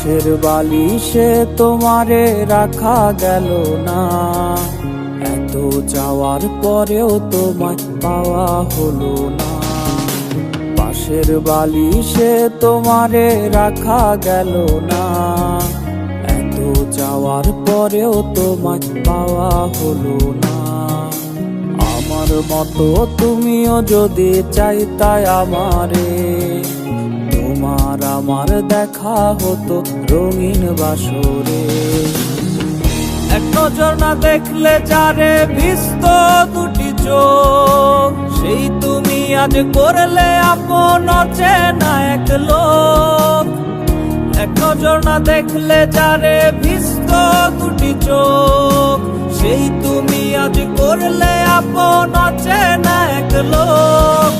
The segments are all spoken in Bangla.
পাশের বালিশে তোমারে রাখা গেল না, এত চাওয়ার পরেও তোমায় পাওয়া হলো না। পাশের বালিশে তোমারে রাখা গেল না, এত চাওয়ার পরেও তোমায় পাওয়া হলো না। আমার মতো তুমিও যদি চাইতাই আমারে, তোমার আমার দেখা হতো রঙিন বাসরে। এক নজর না দেখলে যারে ভিজত দুটি চোখ, সেই তুমি আজ করলে আপন অচেনা এক লোক। এক নজর না দেখলে যারে ভিজত দুটি চোখ, সেই তুমি আজ করলে আপন অচেনা এক লোক।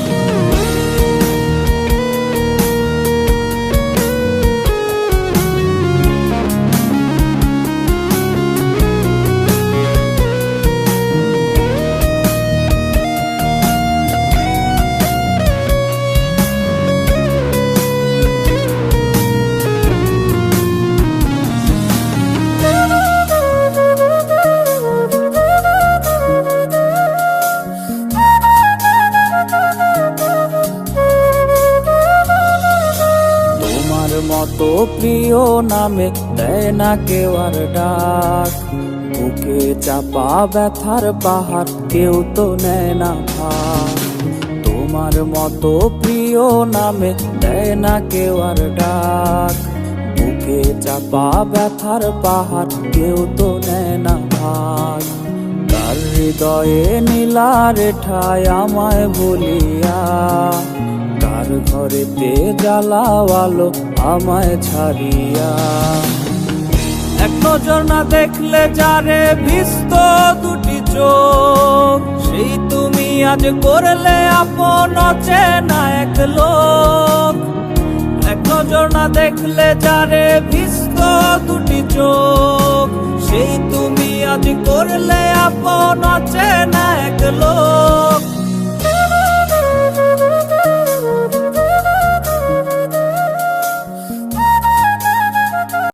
মতো প্রিয় নামে দেয় না কেউ আর ডাক, বুকে চাপা ব্যথার পাহাড় কেউ তো নেয় না ভাগ। তোমার মতো প্রিয় নামে দেয় না কেউ আর ডাক, বুকে চাপা ব্যথার পাহাড় কেউ তো নেয় না ভাগ। তার হৃদয়ে নীলার ঠায় আমায় বলিয়া, তার ঘরেতে জ্বালাওয়ালো আমায় ছাড়িয়া। এক নজর না দেখলে যারে ভিজত দুটি চোখ, সেই তুমি আজ করলে আপন অচেনা এক লোক। এক নজর না দেখলে যারে ভিজত দুটি চোখ, সেই তুমি আজ করলে আপন অচেনা এক লোক।